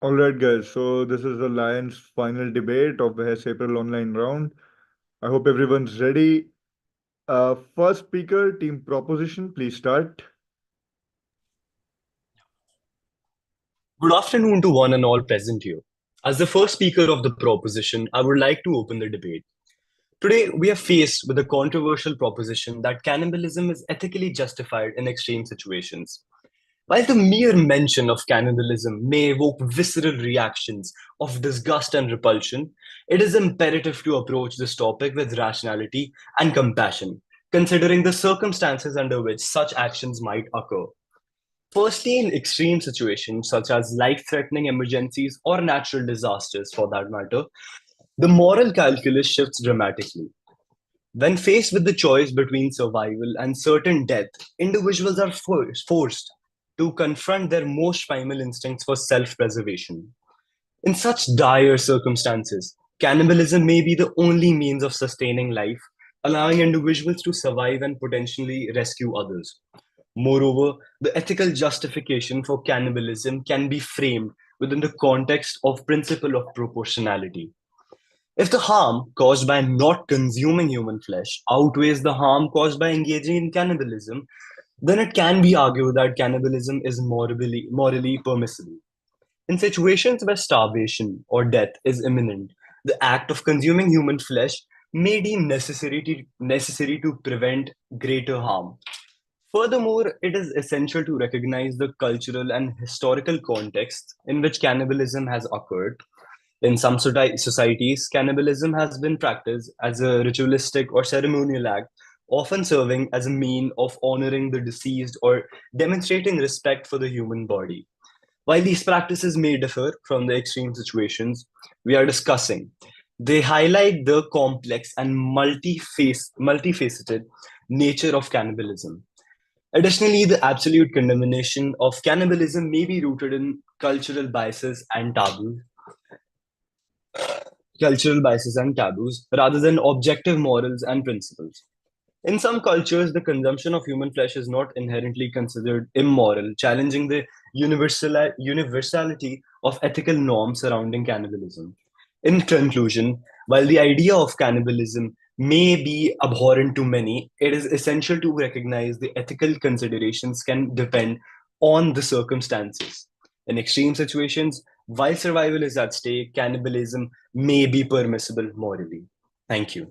All right, guys. So this is the Lions' final debate of Behes April online round. I hope everyone's ready. First speaker, team proposition. Please start. Good afternoon to one and all present here. As the first speaker of the proposition, I would like to open the debate. Today, we are faced with a controversial proposition that cannibalism is ethically justified in extreme situations. While the mere mention of cannibalism may evoke visceral reactions of disgust and repulsion, it is imperative to approach this topic with rationality and compassion, considering the circumstances under which such actions might occur. Firstly, in extreme situations such as life threatening emergencies or natural disasters for that matter, the moral calculus shifts dramatically. When faced with the choice between survival and certain death, individuals are forced to confront their most primal instincts for self preservation. In such dire circumstances, cannibalism may be the only means of sustaining life, allowing individuals to survive and potentially rescue others. Moreover, the ethical justification for cannibalism can be framed within the context of principle of proportionality. If the harm caused by not consuming human flesh outweighs the harm caused by engaging in cannibalism, then it can be argued that cannibalism is morally permissible. In situations where starvation or death is imminent, the act of consuming human flesh may deem necessary to prevent greater harm. Furthermore, it is essential to recognize the cultural and historical context in which cannibalism has occurred. In some societies, cannibalism has been practiced as a ritualistic or ceremonial act, often serving as a mean of honoring the deceased or demonstrating respect for the human body. While these practices may differ from the extreme situations we are discussing, they highlight the complex and multifaceted nature of cannibalism. Additionally, the absolute condemnation of cannibalism may be rooted in cultural biases and taboos, rather than objective morals and principles. In some cultures, the consumption of human flesh is not inherently considered immoral, challenging the universality of ethical norms surrounding cannibalism. In conclusion, while the idea of cannibalism may be abhorrent to many, it is essential to recognize the ethical considerations can depend on the circumstances. In extreme situations, while survival is at stake, cannibalism may be permissible morally. Thank you.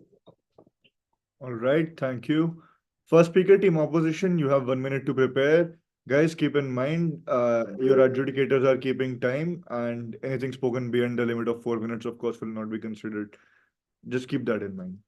All right, thank you. First speaker, team opposition. You have 1 minute to prepare. Guys, keep in mind, your adjudicators are keeping time, and anything spoken beyond the limit of 4 minutes, of course, will not be considered. Just keep that in mind.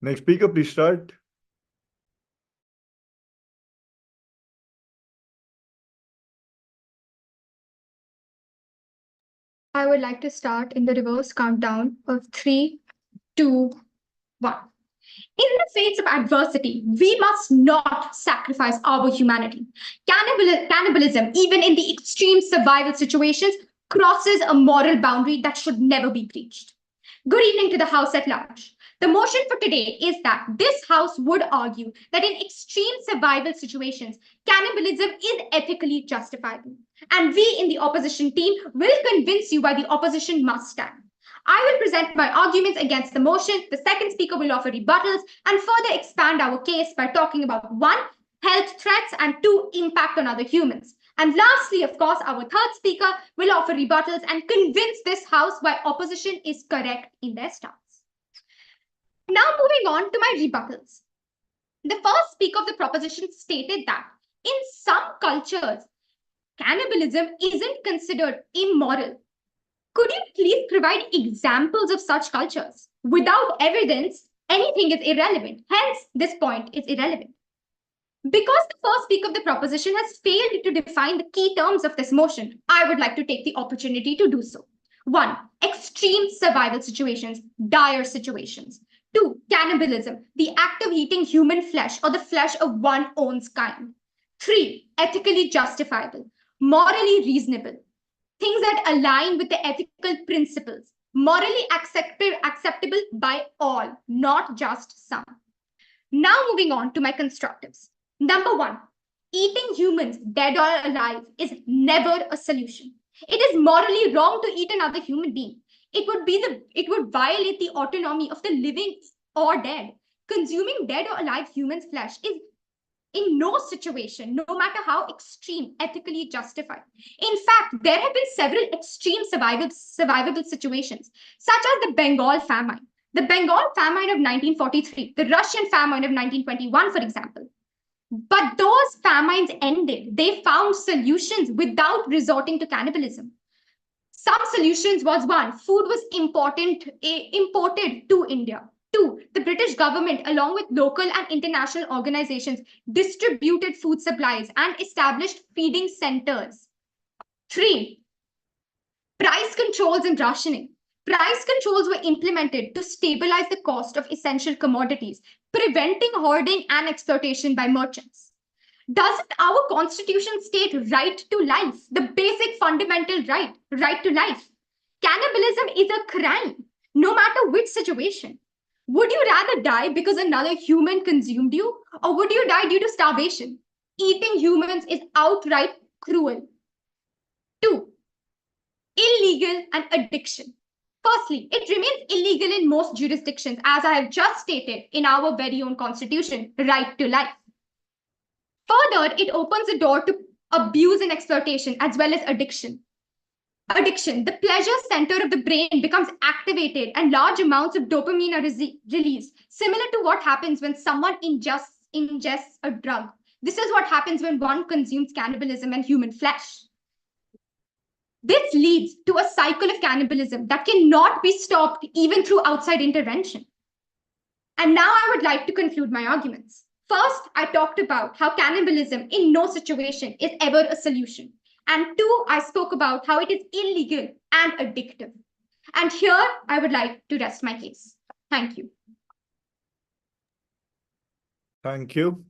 Next speaker, please start. I would like to start in the reverse countdown of three, two, one. In the face of adversity, we must not sacrifice our humanity. Cannibalism, even in the extreme survival situations, crosses a moral boundary that should never be breached. Good evening to the House at large. The motion for today is that this House would argue that in extreme survival situations, cannibalism is ethically justifiable. And we in the opposition team will convince you why the opposition must stand. I will present my arguments against the motion. The second speaker will offer rebuttals and further expand our case by talking about one, health threats, and two, impact on other humans. And lastly, of course, our third speaker will offer rebuttals and convince this House why opposition is correct in their stance. Now, moving on to my rebuttals. The first speaker of the proposition stated that in some cultures, cannibalism isn't considered immoral. Could you please provide examples of such cultures? Without evidence, anything is irrelevant. Hence, this point is irrelevant. Because the first speaker of the proposition has failed to define the key terms of this motion, I would like to take the opportunity to do so. 1. Extreme survival situations, dire situations. 2. Cannibalism, the act of eating human flesh or the flesh of one's own kind. 3. Ethically justifiable, morally reasonable, things that align with the ethical principles, morally acceptable by all, not just some. Now, moving on to my constructives. Number 1, eating humans, dead or alive, is never a solution. It is morally wrong to eat another human being. It would violate the autonomy of the living or dead. Consuming dead or alive humans' flesh is in no situation, no matter how extreme, ethically justified. In fact, there have been several extreme survivable situations, such as the Bengal famine. The Bengal famine of 1943, the Russian famine of 1921, for example. But those famines ended. They found solutions without resorting to cannibalism. Some solutions was one, food was imported to India. Two, the British government, along with local and international organizations, distributed food supplies and established feeding centers. Three, price controls and rationing. Price controls were implemented to stabilize the cost of essential commodities, preventing hoarding and exploitation by merchants. Doesn't our constitution state right to life, the basic fundamental right to life? Cannibalism is a crime, no matter which situation. Would you rather die because another human consumed you, or would you die due to starvation? Eating humans is outright cruel. Two, illegal and addiction. Firstly, it remains illegal in most jurisdictions, as I have just stated in our very own constitution, right to life. Further, it opens the door to abuse and exploitation as well as addiction. Addiction, the pleasure center of the brain becomes activated and large amounts of dopamine are released, similar to what happens when someone ingests a drug. This is what happens when one consumes cannibalism and human flesh. This leads to a cycle of cannibalism that cannot be stopped even through outside intervention. And now I would like to conclude my arguments. First, I talked about how cannibalism in no situation is ever a solution. And two, I spoke about how it is illegal and addictive. And here, I would like to rest my case. Thank you. Thank you.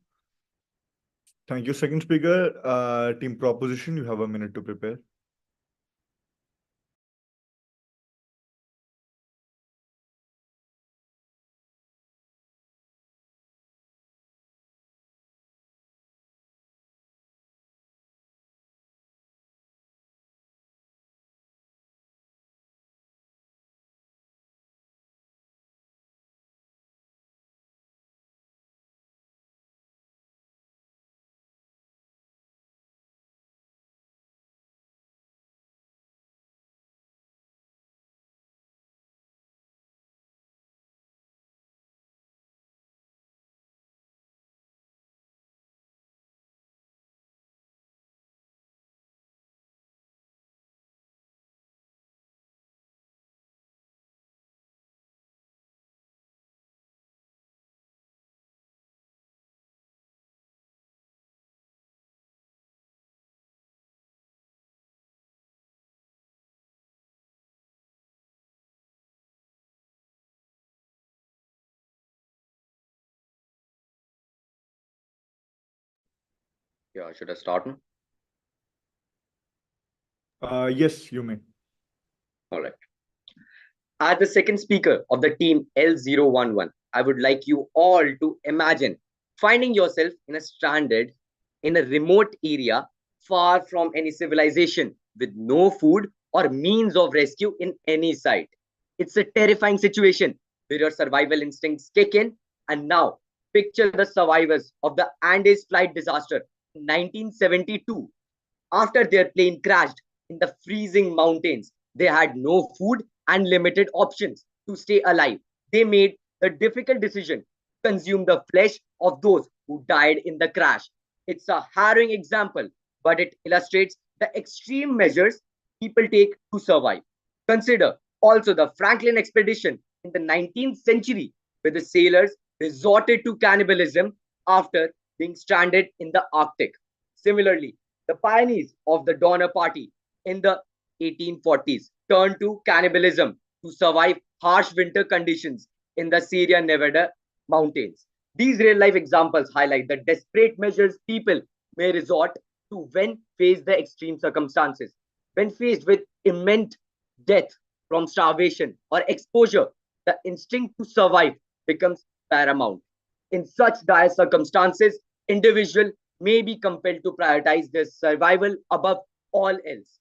Thank you. Second speaker, team proposition, you have a minute to prepare. Yeah, should I start now? Yes, you may. All right. As the second speaker of the team L011, I would like you all to imagine finding yourself stranded in a remote area far from any civilization with no food or means of rescue in any sight. It's a terrifying situation where your survival instincts kick in. And now, picture the survivors of the Andes flight disaster in 1972. After their plane crashed in the freezing mountains, they had no food and limited options to stay alive. They made the difficult decision to consume the flesh of those who died in the crash. It's a harrowing example, but it illustrates the extreme measures people take to survive. Consider also the Franklin expedition in the 19th century, where the sailors resorted to cannibalism after being stranded in the Arctic. Similarly, the pioneers of the Donner Party in the 1840s turned to cannibalism to survive harsh winter conditions in the Sierra Nevada mountains. These real life examples highlight the desperate measures people may resort to when faced the extreme circumstances. When faced with immense death from starvation or exposure, the instinct to survive becomes paramount. In such dire circumstances, individuals may be compelled to prioritize their survival above all else,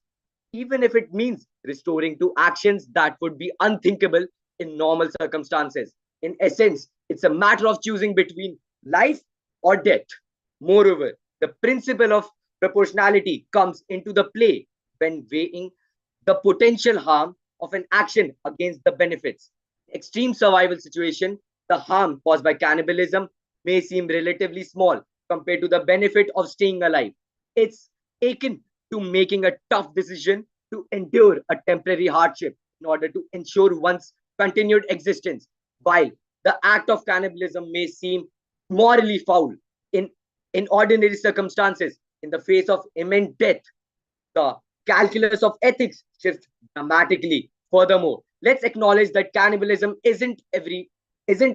even if it means restoring to actions that would be unthinkable in normal circumstances. In essence, it's a matter of choosing between life or death. Moreover, the principle of proportionality comes into the play when weighing the potential harm of an action against the benefits. In extreme survival situation, the harm caused by cannibalism may seem relatively small compared to the benefit of staying alive. It's akin to making a tough decision to endure a temporary hardship in order to ensure one's continued existence. While the act of cannibalism may seem morally foul in, in ordinary circumstances, in the face of immense death, the calculus of ethics shifts dramatically. Furthermore, let's acknowledge that cannibalism isn't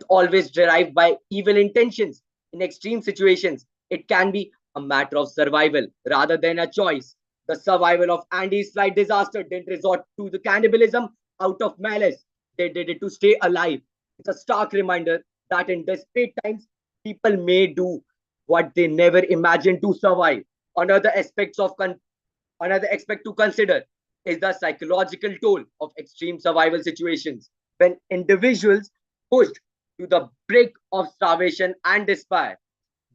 always derived by evil intentions. In extreme situations, it can be a matter of survival rather than a choice. The survival of Andy's flight disaster didn't resort to the cannibalism out of malice. They did it to stay alive. It's a stark reminder that in desperate times, people may do what they never imagined to survive. Another aspects of Another aspect to consider is the psychological toll of extreme survival situations. When individuals pushed to the brink of starvation and despair,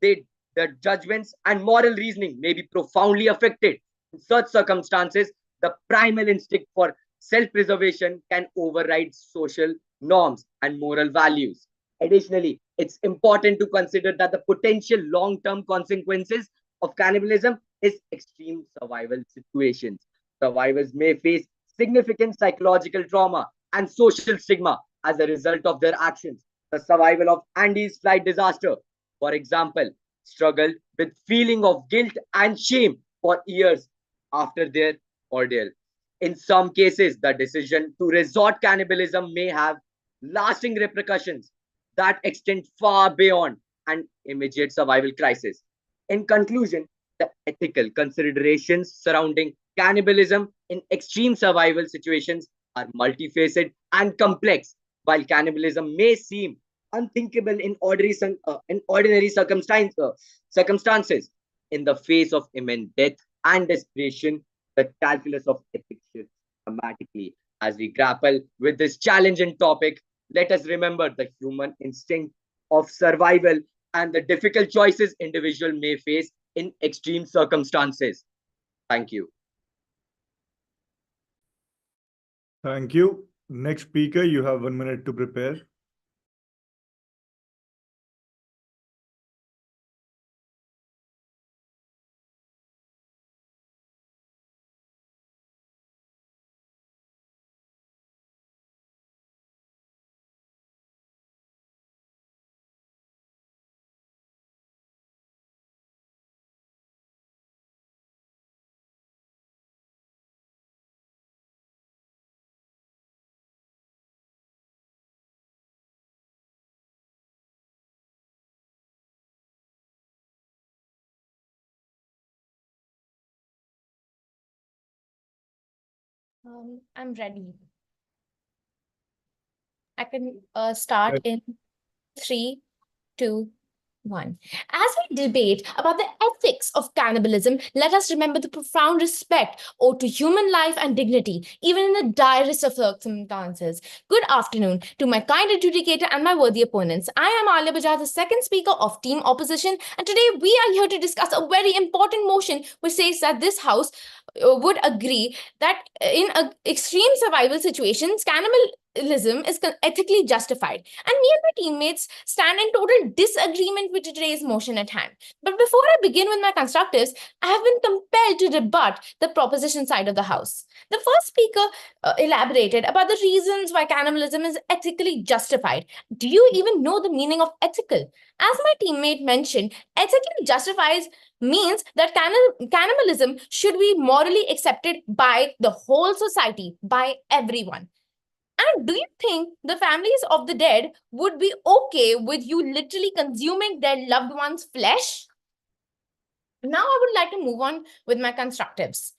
they, their judgments and moral reasoning may be profoundly affected. In such circumstances, the primal instinct for self preservation can override social norms and moral values. Additionally, it's important to consider that the potential long term consequences of cannibalism is extreme survival situations. Survivors may face significant psychological trauma and social stigma as a result of their actions. The survival of Andy's flight disaster, for example, struggled with feeling of guilt and shame for years after their ordeal. In some cases, the decision to resort cannibalism may have lasting repercussions that extend far beyond an immediate survival crisis. In conclusion, the ethical considerations surrounding cannibalism in extreme survival situations are multifaceted and complex. While cannibalism may seem unthinkable in ordinary circumstances, in the face of immense death and desperation, the calculus of ethics shifts dramatically. As we grapple with this challenging topic, let us remember the human instinct of survival and the difficult choices individual may face in extreme circumstances. Thank you. Thank you. Next speaker, you have 1 minute to prepare. I'm ready. I can start Right. in 3, 2, 1. As we debate about the ethics of cannibalism, let us remember the profound respect owed to human life and dignity, even in the direst of circumstances. Good afternoon to my kind adjudicator and my worthy opponents. I am Alia Bajaj, the second speaker of Team Opposition, and today we are here to discuss a very important motion which says that this House would agree that in extreme survival situations, cannibalism is ethically justified. And me and my teammates stand in total disagreement with today's motion at hand. But before I begin with my constructives, I have been compelled to rebut the proposition side of the House. The first speaker elaborated about the reasons why cannibalism is ethically justified. Do you even know the meaning of ethical? As my teammate mentioned, ethically justifies means that cannibalism should be morally accepted by the whole society, by everyone. And do you think the families of the dead would be okay with you literally consuming their loved one's flesh? Now, I would like to move on with my constructives.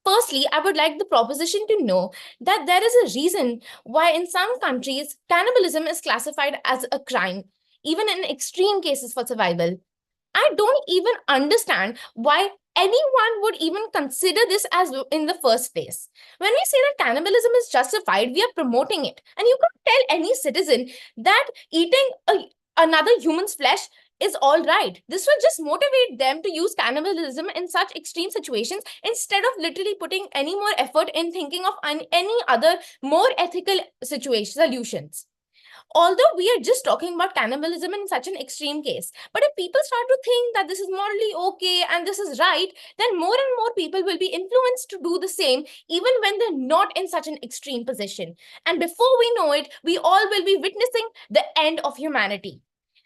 Firstly, I would like the proposition to know that there is a reason why in some countries cannibalism is classified as a crime, even in extreme cases for survival. I don't even understand why anyone would even consider this as in the first place. When we say that cannibalism is justified, we are promoting it. And you can't tell any citizen that eating another human's flesh is all right. This will just motivate them to use cannibalism in such extreme situations instead of literally putting any more effort in thinking of any other more ethical solutions. Although we are just talking about cannibalism in such an extreme case, but if people start to think that this is morally okay and this is right, then more and more people will be influenced to do the same, even when they're not in such an extreme position. And before we know it, we all will be witnessing the end of humanity.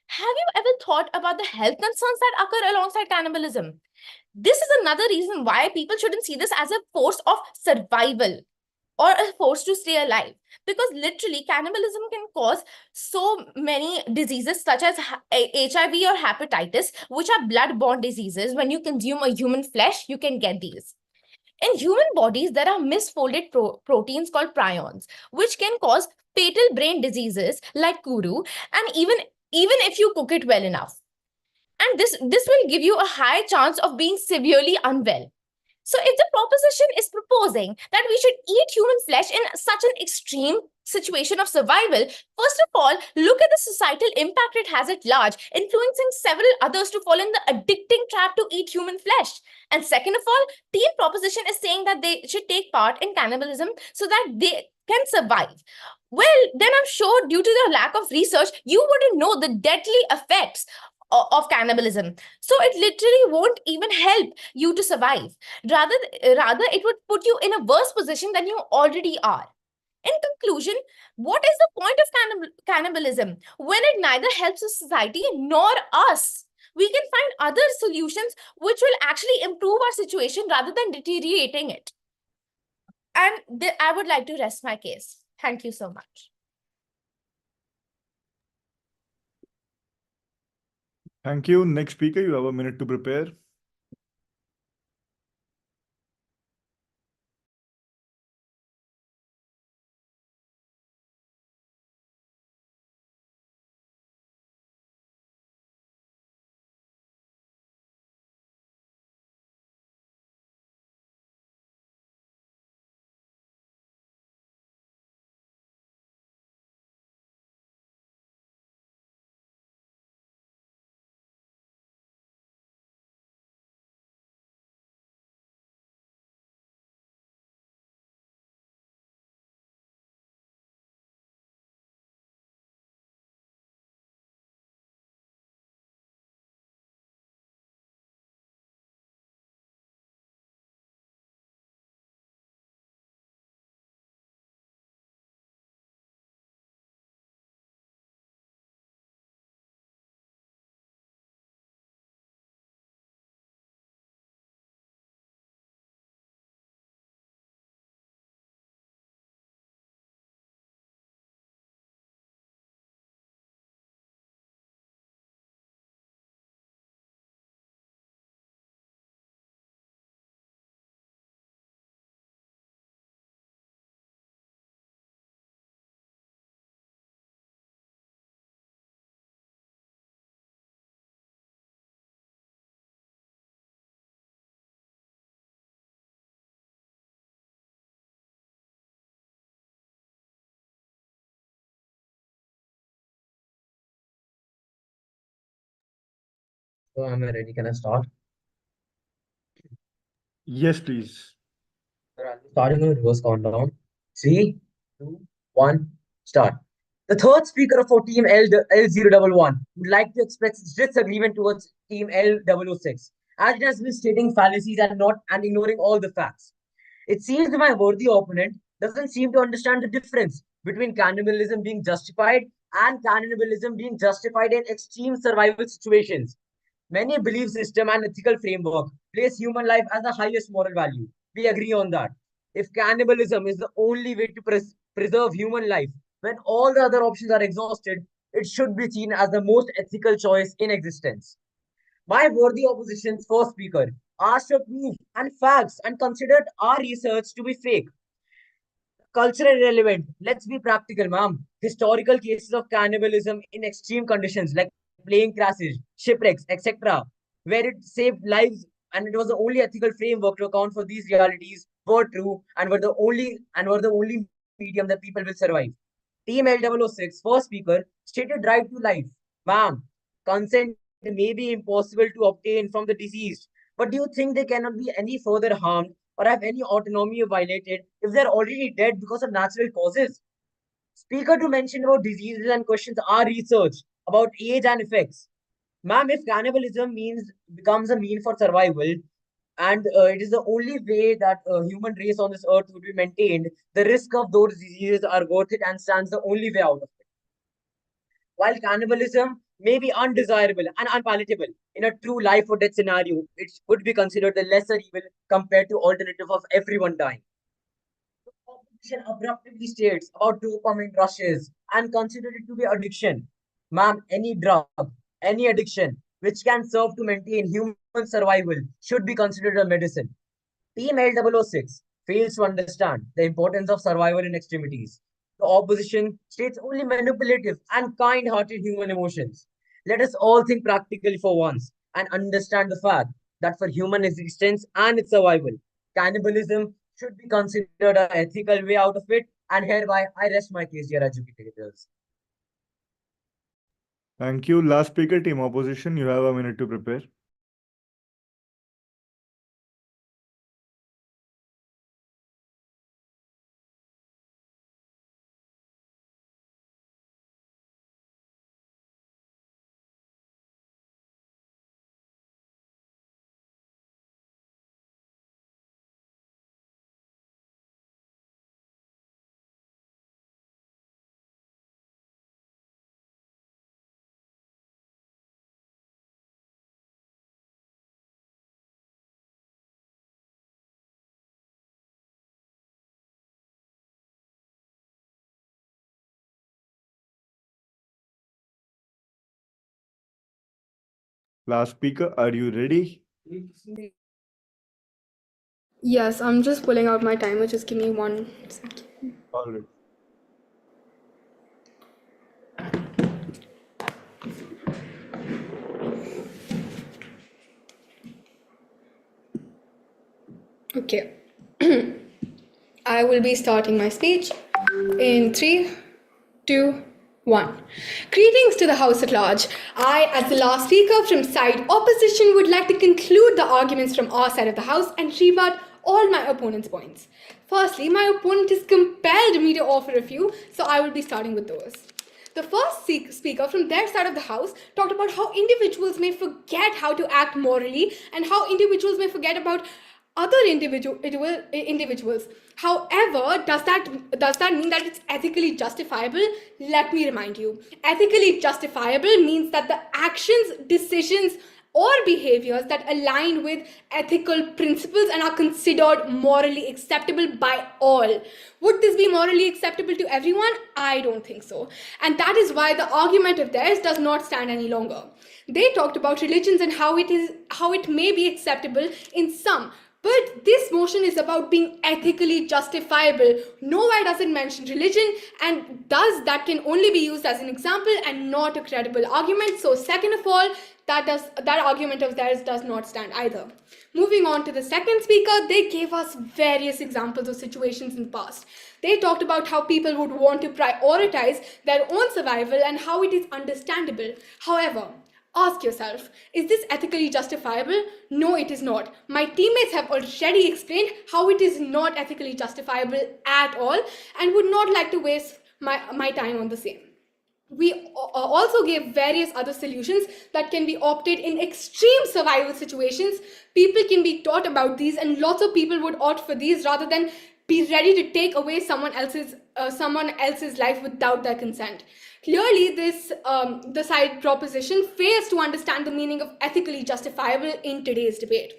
Have you ever thought about the health concerns that occur alongside cannibalism? This is another reason why people shouldn't see this as a force of survival or a force to stay alive, because literally cannibalism can cause so many diseases such as HIV or hepatitis, which are blood-borne diseases. When you consume a human flesh, you can get these. In human bodies, there are misfolded proteins called prions, which can cause fatal brain diseases like kuru, and even if you cook it well enough. And this will give you a high chance of being severely unwell. So if the proposition is proposing that we should eat human flesh in such an extreme situation of survival, first of all, look at the societal impact it has at large, influencing several others to fall in the addicting trap to eat human flesh. And second of all, team proposition is saying that they should take part in cannibalism so that they can survive. Well, then I'm sure due to the lack of research, you wouldn't know the deadly effects of cannibalism. So it literally won't even help you to survive. Rather, it would put you in a worse position than you already are. In conclusion, what is the point of cannibalism when it neither helps the society nor us? We can find other solutions which will actually improve our situation rather than deteriorating it. And I would like to rest my case. Thank you so much. Thank you. Next speaker, you have a minute to prepare. So am I ready? Can I start? Yes, please. Starting on a reverse countdown. 3, 2, 1, start. The third speaker of our team L011 would like to express its disagreement towards team L006, as it has been stating fallacies and ignoring all the facts. It seems that my worthy opponent doesn't seem to understand the difference between cannibalism being justified and cannibalism being justified in extreme survival situations. Many belief system and ethical framework place human life as the highest moral value. We agree on that. If cannibalism is the only way to preserve human life, when all the other options are exhausted, it should be seen as the most ethical choice in existence. My worthy opposition's first speaker asked for proof and facts and considered our research to be fake. Cultural relevant. Let's be practical, ma'am. Historical cases of cannibalism in extreme conditions like plane crashes, shipwrecks, etc., where it saved lives and it was the only ethical framework to account for these realities were true and were the only medium that people will survive. Team L006 first speaker stated right to life. Ma'am, consent may be impossible to obtain from the deceased, but do you think they cannot be any further harmed or have any autonomy violated if they're already dead because of natural causes? Speaker to mention about diseases and questions our research about age and effects. Ma'am, if cannibalism means becomes a mean for survival, and it is the only way that human race on this earth would be maintained, the risk of those diseases are worth it and stands the only way out of it. While cannibalism may be undesirable and unpalatable in a true life or death scenario, it would be considered the lesser evil compared to alternative of everyone dying. The opposition abruptly states about dopamine rushes and consider it to be addiction. Ma'am, any drug, any addiction which can serve to maintain human survival should be considered a medicine. Team L006 fails to understand the importance of survival in extremities. The opposition states only manipulative and kind hearted human emotions. Let us all think practically for once and understand the fact that for human existence and its survival, cannibalism should be considered an ethical way out of it. And hereby, I rest my case, dear educators. Thank you. Last speaker, team opposition. You have a minute to prepare. Last speaker, are you ready? Yes, I'm just pulling out my timer. Just give me 1 second. All right. Okay. I will be starting my speech in 3, 2, 1. Greetings to the House at large. I, as the last speaker from side opposition, would like to conclude the arguments from our side of the House and rebut all my opponent's points. Firstly, my opponent has compelled me to offer a few, so I will be starting with those. The first speaker from their side of the House talked about how individuals may forget how to act morally and how individuals may forget about other individuals. However, does that mean that it's ethically justifiable? Let me remind you. Ethically justifiable means that the actions, decisions, or behaviors that align with ethical principles and are considered morally acceptable by all. Would this be morally acceptable to everyone? I don't think so. And that is why the argument of theirs does not stand any longer. They talked about religions and how it may be acceptable in some. But this motion is about being ethically justifiable. Nowhere does it mention religion, and thus that can only be used as an example and not a credible argument. So second of all, that argument of theirs does not stand either. Moving on to the second speaker, they gave us various examples of situations in the past. They talked about how people would want to prioritize their own survival and how it is understandable. However, Ask yourself, is this ethically justifiable? No, it is not. My teammates have already explained how it is not ethically justifiable at all and would not like to waste my time on the same. We also gave various other solutions that can be opted in extreme survival situations. People can be taught about these, and lots of people would opt for these rather than be ready to take away someone else's life without their consent. Clearly, the side proposition fails to understand the meaning of ethically justifiable in today's debate.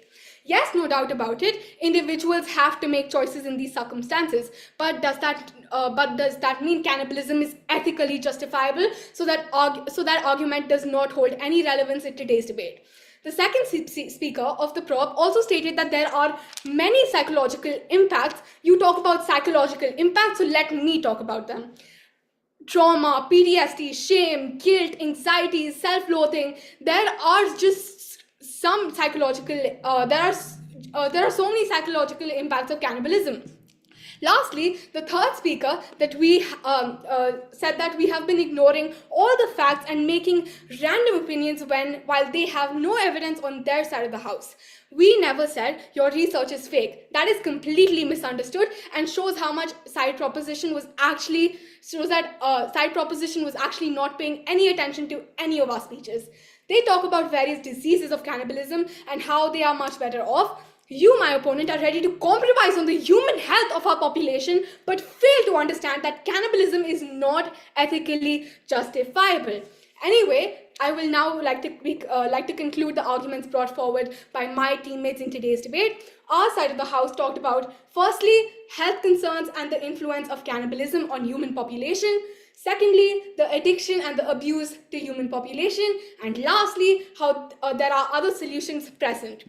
Yes, no doubt about it. Individuals have to make choices in these circumstances. But does that mean cannibalism is ethically justifiable? So that argument does not hold any relevance in today's debate. The second speaker of the prop also stated that there are many psychological impacts. You talk about psychological impacts, so let me talk about them. Trauma, PTSD, shame, guilt, anxiety, self-loathing. There are just some psychological. There are so many psychological impacts of cannibalism. Lastly, the third speaker that we said that we have been ignoring all the facts and making random opinions while they have no evidence on their side of the house. We never said your research is fake. That is completely misunderstood and shows how much side proposition was actually not paying any attention to any of our speeches. They talk about various diseases of cannibalism and how they are much better off. You, my opponent, are ready to compromise on the human health of our population, but fail to understand that cannibalism is not ethically justifiable. Anyway, I will now like to conclude the arguments brought forward by my teammates in today's debate. Our side of the house talked about, firstly, health concerns and the influence of cannibalism on human population. Secondly, the addiction and the abuse to human population. And lastly, how there are other solutions present.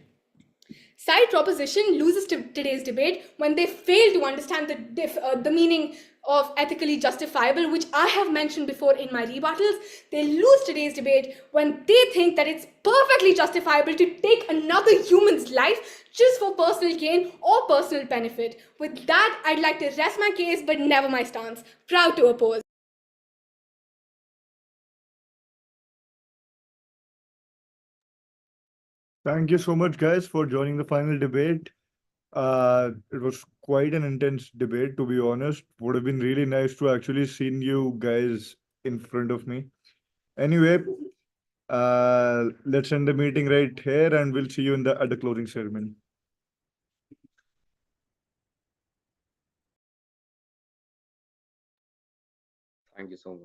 Side proposition loses today's debate when they fail to understand the meaning of ethically justifiable, which I have mentioned before in my rebuttals. They lose today's debate when they think that it's perfectly justifiable to take another human's life just for personal gain or personal benefit. With that, I'd like to rest my case, but never my stance. Proud to oppose. Thank you so much, guys, for joining the final debate. It was quite an intense debate, to be honest. Would have been really nice to actually seen you guys in front of me. Anyway, let's end the meeting right here, and we'll see you at the closing ceremony. Thank you so much.